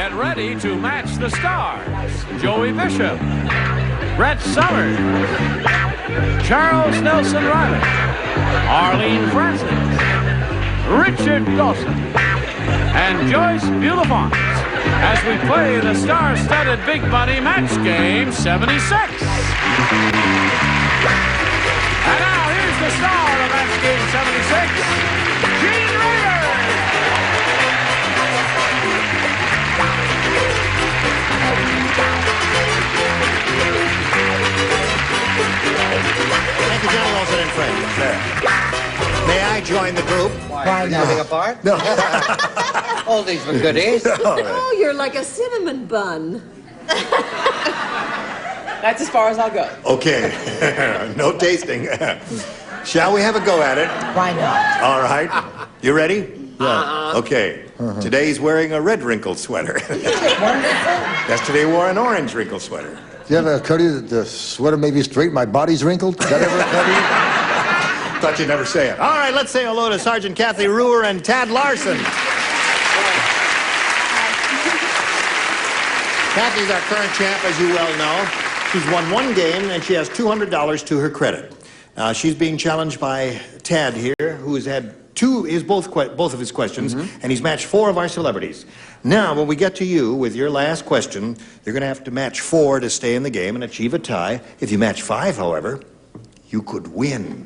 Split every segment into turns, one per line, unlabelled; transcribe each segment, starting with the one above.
Get ready to match the stars. Joey Bishop, Brett Summers, Charles Nelson Reilly, Arlene Francis, Richard Dawson, and Joyce Bulifant as we play the star-studded Big Money Match Game 76. And now here's the star of Match Game 76, Gene Raymer.
Thank you, Johnny Olsen and friends. May I join the group?
Why not? Moving apart?
No.
Oldies for goodies.
Oh, you're like a cinnamon bun.
That's as far as I'll go.
Okay. No tasting. Shall we have a go at it?
Why not?
All right. You ready?
Yeah.
Okay. Today he's wearing a red wrinkled sweater. Yesterday he wore an orange wrinkled sweater.
Do you ever occur to you that the sweater may be straight, my body's wrinkled? Does that ever occur to you?
Thought you'd never say it. All right, let's say hello to Sergeant Kathy Ruhr and Tad Larson. Kathy's our current champ, as you well know. She's won one game, and she has $200 to her credit. She's being challenged by Tad here, who has had both of his questions, and he's matched 4 of our celebrities. Now, when we get to you with your last question, you're going to have to match 4 to stay in the game and achieve a tie. If you match 5, however, you could win.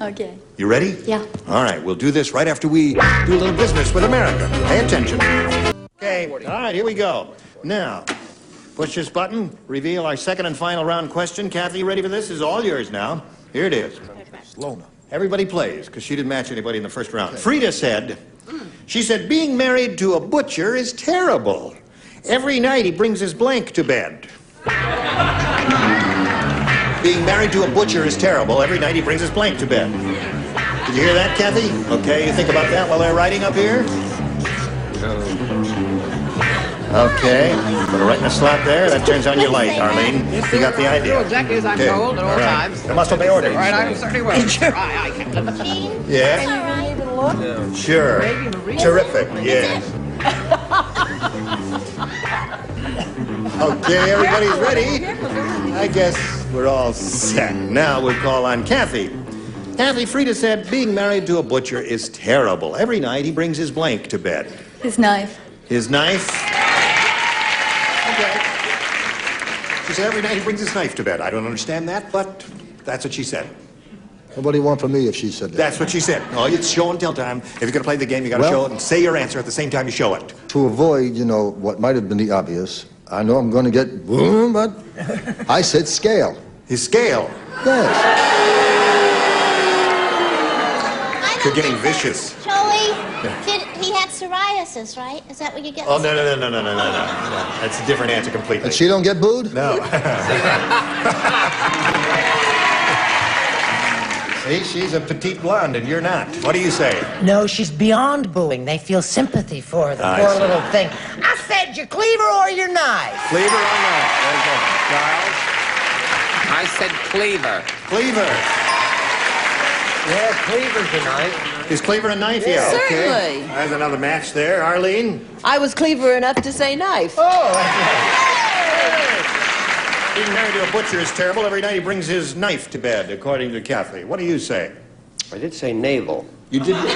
Okay.
You ready?
Yeah.
All right, we'll do this right after we do a little business with America. Pay attention. Okay, all right, here we go. Now, push this button, reveal our second and final round question. Kathy, you ready for this? This is all yours now. Here it is.
Slow now.
Everybody plays, because she didn't match anybody in the first round. Frida said, she said, being married to a butcher is terrible. Every night he brings his blank to bed. Being married to a butcher is terrible. Every night he brings his blank to bed. Did you hear that, Kathy? Okay, you think about that while they're writing up here? Okay, put it right in the slot there. That turns on your light, Arlene. You got the idea.
Exactly as I'm told at all times.
I must obey orders.
Right, I certainly will. I can.
Yeah?
Can you really even look?
Sure. Terrific, yes. Okay, everybody's ready. I guess we're all set. Now we'll call on Kathy. Kathy, Frida said being married to a butcher is terrible. Every night he brings his blank to bed.
His knife.
His knife? Okay. She said every night he brings his knife to bed. I don't understand that, but that's what she said.
What do you want from me if she said that?
That's what she said. No, it's show and tell time. If you're going to play the game, you got to show it and say your answer at the same time you show it.
To avoid, what might have been the obvious, I know I'm going to get boom, but I said scale.
His scale?
Yes.
You're getting vicious.
Joey, he had psoriasis, right? Is that what you get?
Oh, no. That's a different answer completely.
And she don't get booed?
No. See, she's a petite blonde and you're not. What do you say?
No, she's beyond booing. They feel sympathy for her, the
I
poor
see.
little thing. I said your cleaver or your knife.
Cleaver or knife? There you go. Charles?
I said cleaver.
Cleaver.
Yeah, cleaver's a knife.
Is cleaver a knife? Yeah, okay.
Certainly.
There's another match there. Arlene?
I was clever enough to say knife.
Oh, being married to a butcher is terrible. Every night he brings his knife to bed, according to Kathy. What do you say?
I did say navel.
You did navel?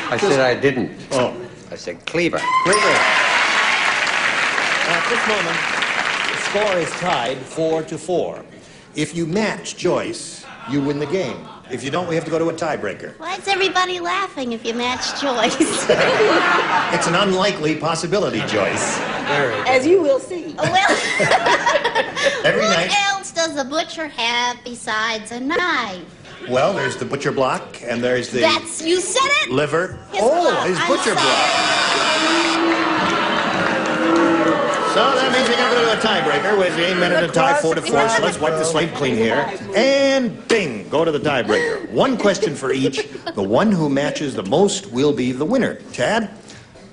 I said I didn't.
Oh.
I said cleaver.
Cleaver. At this moment, the score is tied 4-4. If you match Joyce, you win the game. If you don't, we have to go to a tiebreaker.
Why is everybody laughing if you match Joyce?
It's an unlikely possibility, Joyce.
As you will see.
Oh, well,
Every
what
night.
else does a butcher have besides a knife?
Well, there's the butcher block, and there's the
You said it?
liver.
His block.
His
I'm
butcher
sorry.
block. So that means we're going to go to a tiebreaker with the 8 minute and tie 4-4. So let's wipe the slate clean here. And bing, go to the tiebreaker. One question for each. The one who matches the most will be the winner. Tad?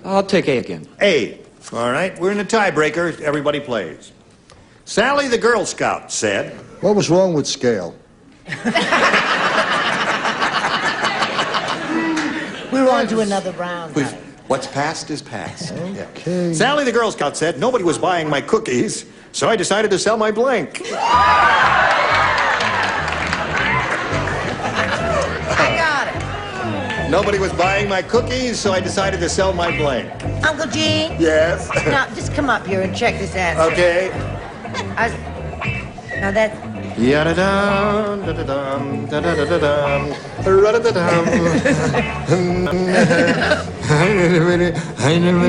I'll take A again.
A. All right, we're in a tiebreaker. Everybody plays. Sally the Girl Scout said,
What was wrong with scale?
We're on to another round.
What's past is past.
Okay.
Sally the Girl Scout said nobody was buying my cookies, so I decided to sell my blank.
I got it.
Nobody was buying my cookies, so I decided to sell my blank.
Uncle Gene?
Yes?
Now, just come up here and check this answer.
Okay.
Now that...
Ya-da-dum, da-da-dum, da-da-da-da-dum, ra-da-da-dum.
You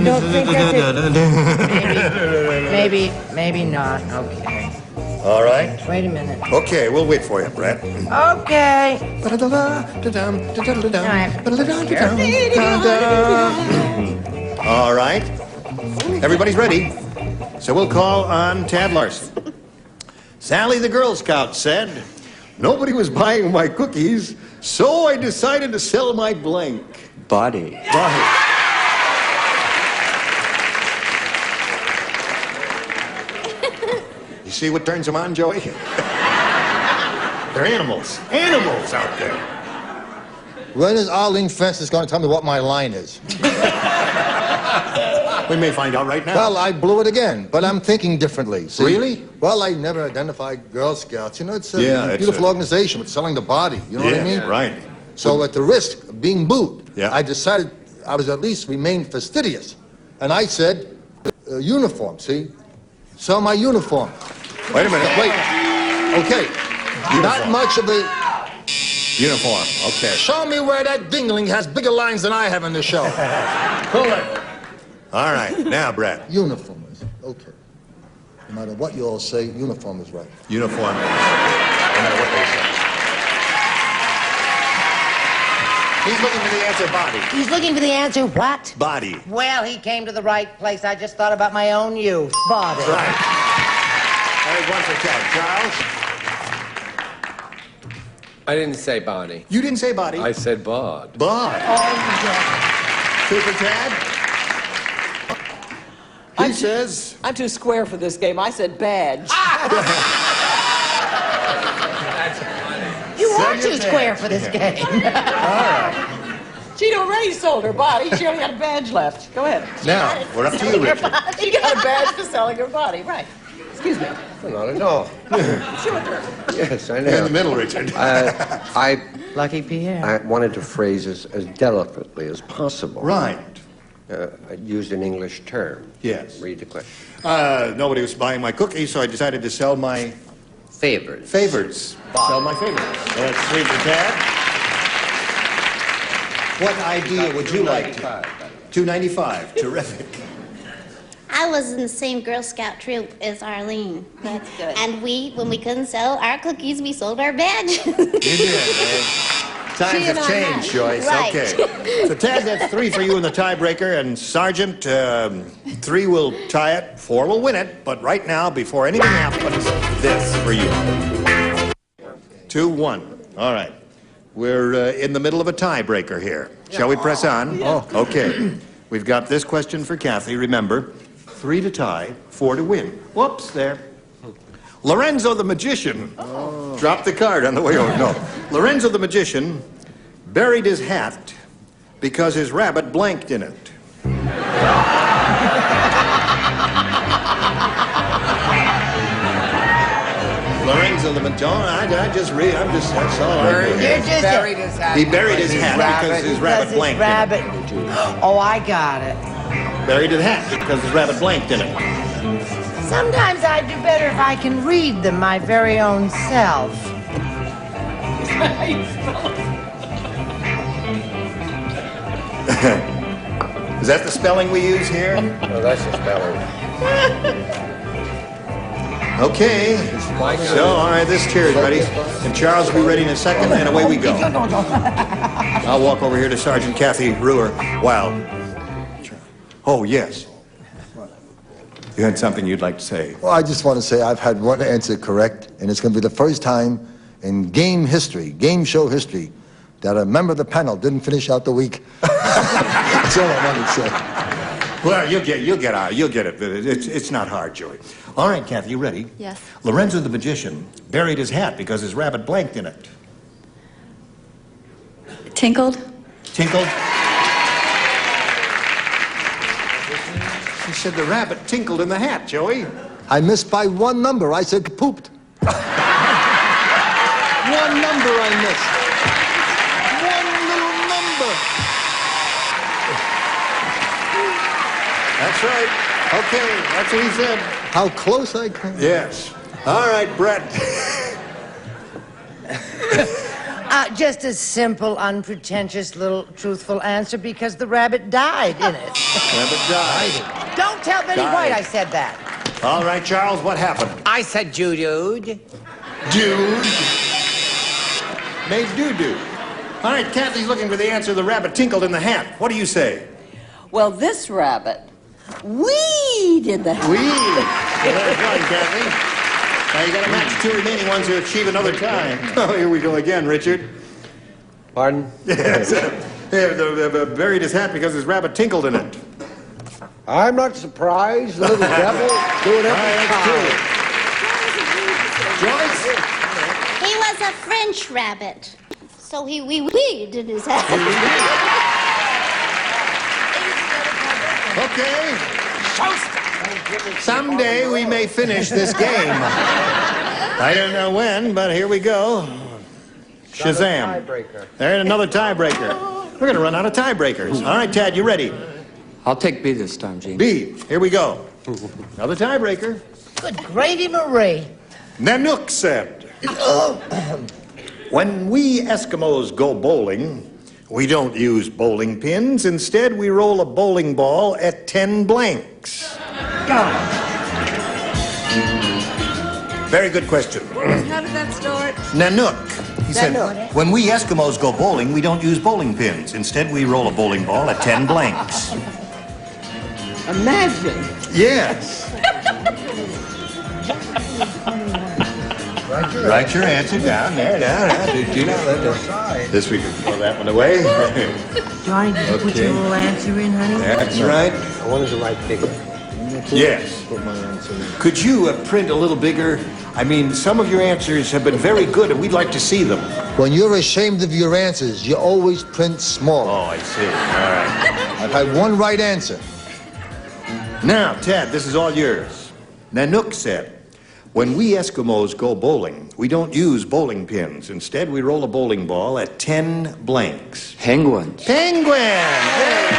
don't think that's it? Maybe not. Okay.
All right.
Wait a minute.
Okay, we'll wait for you, Brett.
Okay.
All right. Everybody's ready. So we'll call on Tad Larson. Sally the Girl Scout said, nobody was buying my cookies, so I decided to sell my blank.
Body.
You see what turns them on, Joey? They're animals. Animals out there.
When is Arlene Francis going to tell me what my line is?
We may find out right now.
Well, I blew it again, but I'm thinking differently. See?
Really?
Well, I never identified Girl Scouts. You know, it's a
it's
beautiful organization with selling the body. You know what I mean?
Right.
So at the risk of being booed,
Yeah.
I decided I was at least remain fastidious. And I said, uniform, see? Sell my uniform.
Wait a minute.
Wait. Okay. Not much of a...
Uniform. Okay.
Show me where that dingling has bigger lines than I have in the show.
Pull it. All right. Now, Brett.
Uniform is... Okay. No matter what you all say, uniform is right.
Uniform. No matter what they say. He's looking for the answer body.
He's looking for the answer what?
Body.
Well, he came to the right place. I just thought about my own youth. Body.
Right. There's one for Ted. Charles?
I didn't say body.
You didn't say body.
I said bod.
Bod. Two for Ted? He says...
I'm too square for this game. I said badge.
You are too square for this game.
She'd already sold her body. She only had a badge left. Go ahead.
Now, we're up to you, Richard.
She got a badge for selling her body. Right. Excuse me.
Not at all. Yes, I know.
In the middle, Richard.
I
Lucky Pierre.
I wanted to phrase as delicately as possible.
Right.
I used an English term.
Yes.
Read the question.
Nobody was buying my cookies, so I decided to sell my
Favors.
favorites. Sell my favorites. That's three for Ted. What idea would you like to? $2.95. Terrific.
I was in the same Girl Scout troop as Arlene.
That's good.
And when we couldn't sell our cookies, we sold our badges.
You did, man. Times
and
have
I
changed,
match.
Joyce.
Right.
Okay. So, Ted, that's 3 for you in the tiebreaker, and Sergeant, 3 will tie it, 4 will win it. But right now, before anything happens, this for you. 2-1. All right. We're in the middle of a tiebreaker here. Shall we press on?
Oh.
Okay. We've got this question for Kathy. Remember, 3 to tie, 4 to win. Whoops, there. Lorenzo the Magician dropped the card on the way over. No. Lorenzo the Magician buried his hat because his rabbit blanked in it. Lorenzo the Magician. That's all I
You're just
Buried his hat.
He buried his hat because his rabbit blanked in it.
Oh, I got it.
Buried his hat because his rabbit blanked in it.
Sometimes I do better if I can read them my very own self.
Is that the spelling we use here?
Oh, that's the spelling.
Okay. So, all right, this chair is ready. And Charles will be ready in a second, and away we go. I'll walk over here to Sergeant Kathy Ruhr. Wow. Oh, yes. You had something you'd like to say.
Well, I just want to say I've had one answer correct, and it's going to be the first time in game history, game show history, that a member of the panel didn't finish out the week. That's all I wanted to say.
Well, you'll get it. It's not hard, Joey. All right, Kathy, you ready?
Yes.
Lorenzo the Magician buried his hat because his rabbit blanked in it.
Tinkled?
Tinkled? said the rabbit tinkled in the hat, Joey.
I missed by one number. I said pooped. One number I missed. One little number.
That's right. Okay, that's what he said.
How close I came.
Yes. All right, Brett.
Just a simple, unpretentious little truthful answer because the rabbit died in it.
Rabbit died.
Don't tell Betty
Died.
White I said that.
All right, Charles, what happened?
I said dude.
Dude. Made doo-doo. All right, Kathy's looking for the answer. The rabbit tinkled in the hat. What do you say?
Well, this rabbit, we did the hat.
We. Well, done, Kathy. Now you got to match two remaining ones to achieve another time. Oh, here we go again, Richard.
Pardon?
Yes. They buried his hat because his rabbit tinkled in it.
I'm not surprised. The little devil do it every time.
Joyce?
He was a French rabbit. So he wee-weed in his hat.
Okay. Someday we may finish this game. I don't know when, but here we go. Shazam. There's another tiebreaker. We're going to run out of tiebreakers. All right, Tad, you ready?
I'll take B this time, Gene.
B, here we go. Another tiebreaker.
Good gravy, Marie.
Nanook said, when we Eskimos go bowling, we don't use bowling pins. Instead, we roll a bowling ball at 10 blanks. Very good question.
How did that start?
Nanook. He said, when we Eskimos go bowling, we don't use bowling pins. Instead, we roll a bowling ball at 10 blanks.
Imagine.
Yes. Write your answer down there. This we can throw that one away.
Johnny, did you put your little answer in, honey?
That's right.
I wanted to write bigger.
Yes. Could you print a little bigger? I mean, some of your answers have been very good, and we'd like to see them.
When you're ashamed of your answers, you always print small.
Oh, I see. All right.
I've had one right answer.
Now, Ted, this is all yours. Nanook said, when we Eskimos go bowling, we don't use bowling pins. Instead, we roll a bowling ball at 10 blanks.
Penguins.
Penguin! Yay!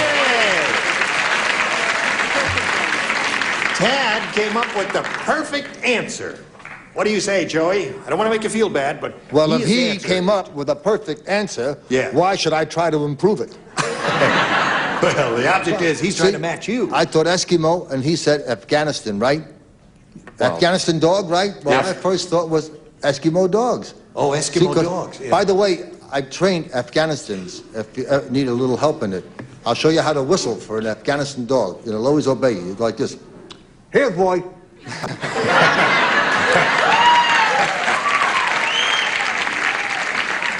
Tad came up with the perfect answer. What do you say, Joey? I don't want to make you feel bad, but
Well, if
is the
he
answer.
came up with a perfect answer,
Yeah.
why should I try to improve it?
Well, the object is he's trying to match you.
I thought Eskimo, and he said Afghanistan, right? Afghanistan dog, right? Well,
Yes.
my first thought was Eskimo dogs.
Oh, Eskimo
'cause,
dogs. Yeah.
By the way, I've trained Afghanistans. If you need a little help in it, I'll show you how to whistle for an Afghanistan dog. It'll always obey you. Like this. Here, boy.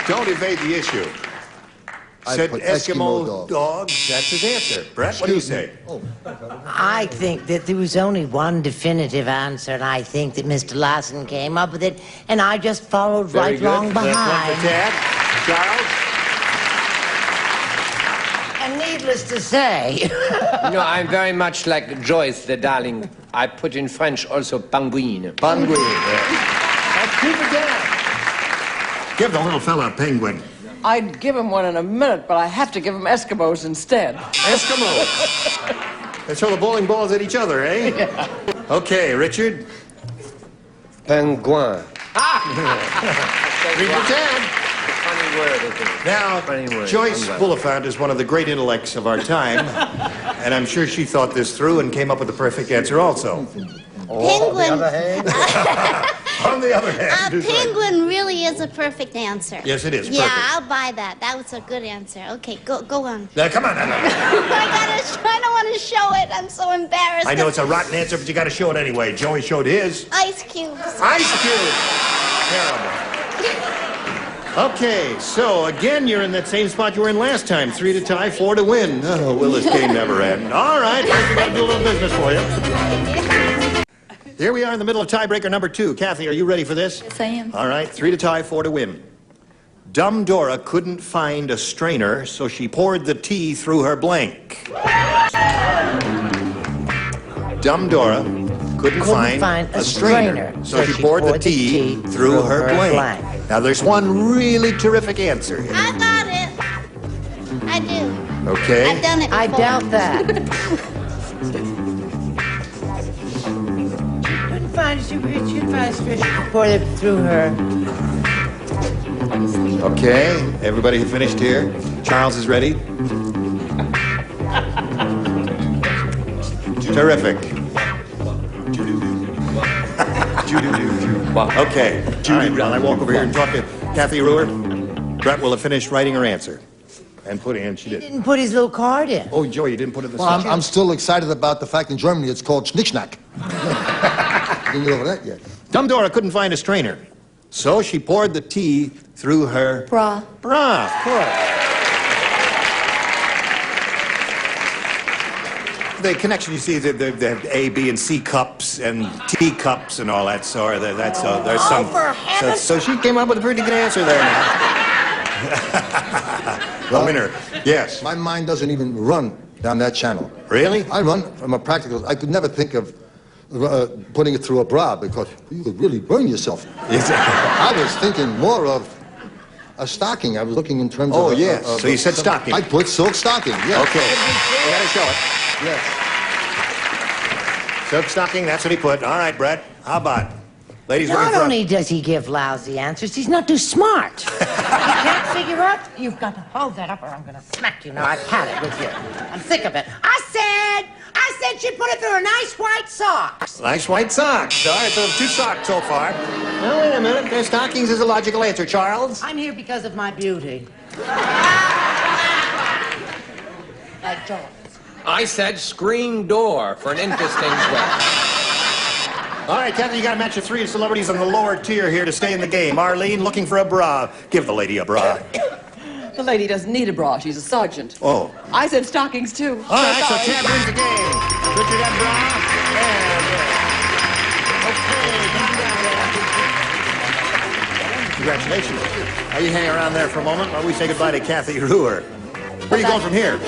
Don't evade the issue.
I
Said
put
Eskimo
Eskimo
dogs. That's his answer. Brett, what do you say?
I think that there was only one definitive answer, and I think that Mr. Lawson came up with it, and I just followed
Very
right
good.
along
That's one
behind.
for Tad. Charles?
And needless to say,
No, I'm very much like Joyce, the darling. I put in French also penguin.
Penguin. That's two for Dad. Give the little fella a penguin.
I'd give him one in a minute, but I have to give him Eskimos instead.
Eskimos. They throw the bowling balls at each other, eh? Yeah. Okay, Richard.
Penguin.
Read your Dad.
Funny word, isn't it?
Now,
Funny word.
Joyce Bulifant is one of the great intellects of our time, and I'm sure she thought this through and came up with the perfect answer also.
Penguin.
On the other hand,
A penguin really is a perfect answer.
Yes, it is.
Yeah,
Perfect.
I'll buy that. That was a good answer. Okay, go on.
Now, come on.
I don't want to show it. I'm so embarrassed.
I know it's a rotten answer, but you got to show it anyway. Joey showed his.
Ice cubes.
Ice cube. Terrible. Okay, so again, you're in that same spot you were in last time. 3 to tie, 4 to win. Oh, will this game never end? All right, first we got to do a little business for you. Here we are in the middle of tiebreaker number 2. Kathy, are you ready for this?
Yes, I am.
All right, 3 to tie, 4 to win. Dumb Dora couldn't find a strainer, so she poured the tea through her blank. Dumb Dora couldn't find a strainer, so she poured the tea through her blank. Now, there's one really terrific answer here.
I got it. I do.
Okay.
I've done it before.
I doubt that. Couldn't find a strainer, poured it through her.
Okay, everybody finished here? Charles is ready? Terrific. Okay. All right, while I walk over here and talk to Kathy Ruhr, Brett will have finished writing her answer. And put in, she
He
did.
didn't put his little card in.
Oh, Joy, you didn't put it in the
Well,
section?
I'm still excited about the fact in Germany it's called Schnickschnack. Didn't get over that yet.
Dumb Dora couldn't find a strainer, so she poured the tea through her
Bra.
bra, of course. The connection, you see, the A, B, and C cups and T cups and all that sort. There's some. So she came up with a pretty good answer there. The winner. Yes.
My mind doesn't even run down that channel.
Really?
I run from a practical. I could never think of putting it through a bra because you could really burn yourself. I was thinking more of a stocking. I was looking in terms of.
Oh, yes. So you said stocking.
I put silk stocking. Yes.
Okay. You gotta show it.
Yes.
Silk stocking, that's what he put. All right, Brett. How about? Ladies, we're in
Not
front.
only does he give lousy answers, he's not too smart. You can't figure out. You've got to hold that up or I'm going to smack you. Now, I've had it with you. I'm sick of it. I said she put it through her nice white socks.
Nice white socks. All right, so 2 socks so far. Now, wait a minute. Their stockings is a logical answer, Charles.
I'm here because of my beauty. Like Joyce.
I said screen door for an interesting twist.
All right, Kathy, you got to match the 3 celebrities on the lower tier here to stay in the game. Arlene, looking for a bra. Give the lady a bra.
The lady doesn't need a bra. She's a sergeant.
Oh.
I said stockings, too.
All right, so Ted wins the game. Richard had bra. And, congratulations. Now, you hang around there for a moment while we say goodbye to Kathy Ruhr. Where are you going from here?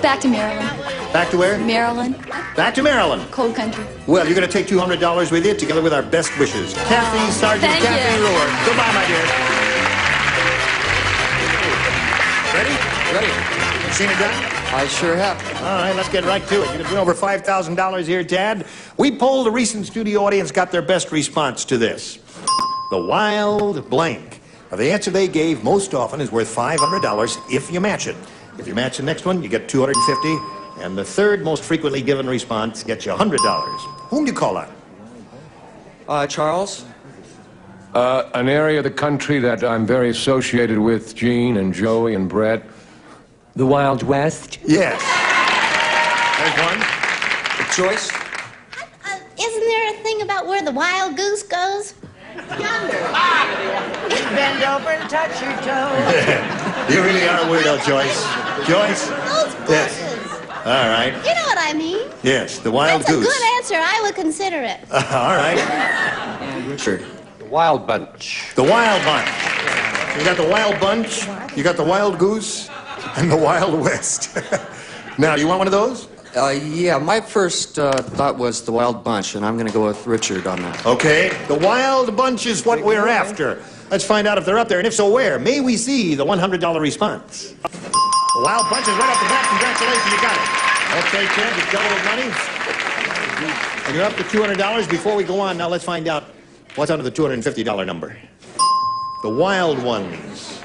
Back to Maryland.
Back to where?
Maryland.
Back to Maryland.
Cold country.
Well, you're going to take $200 with you, together with our best wishes. Kathy, Sergeant
Thank
Kathy
you.
Ruhr. Goodbye, my dear. Ready?
Ready?
Seen it done?
I sure have.
All right, let's get right to it. You're going to win over $5,000 here, Tad. We polled the recent studio audience, got their best response to this. The wild blank. Now, the answer they gave most often is worth $500 if you match it. If you match the next one, you get $250. And the third most frequently given response gets you $100. Whom do you call on?
Charles?
An area of the country that I'm very associated with, Gene and Joey and Brett.
The Wild West?
Yes. There's one.
Joyce?
Isn't there a thing about where the wild goose goes?
Yonder. Bend over and touch your toes.
You really are a weirdo, Joyce. Joyce?
Those
Yes.
bushes.
All right.
You know what I mean.
Yes, the wild
That's
goose.
a good answer. I would consider it.
All right.
And Richard.
The Wild Bunch.
The wild bunch. You got the wild bunch, you got the wild goose, and the Wild West. Now, you want one of those?
Yeah, my first thought was the Wild Bunch, and I'm going to go with Richard on that.
Okay. The wild bunch is what we're after. Let's find out if they're up there, and if so, where? May we see the $100 response? The wild bunch is right off the bat. Congratulations, you got it. Okay, Ted, you doubled the money. And you're up to $200. Before we go on, now let's find out what's under the $250 number. The Wild Ones.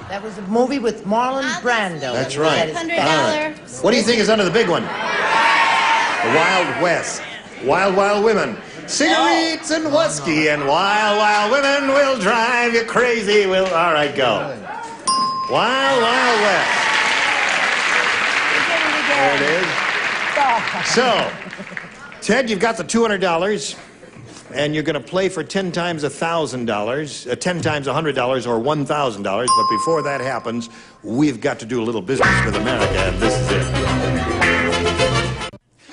That was a movie with Marlon Brando.
That's right.
$100.
All right. What do you think is under the big one? The Wild West. Wild, wild women. Cigarettes and whiskey and wild, wild women will drive you crazy. All right, go. Wild, wild west. There it is. So, Ted, you've got the $200, and you're going to play for 10 times $1,000, 10 times $100, or $1,000. But before that happens, we've got to do a little business with America, and this is it.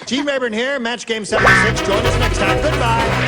Gene Rayburn here, Match Game 76. Join us next time. Goodbye.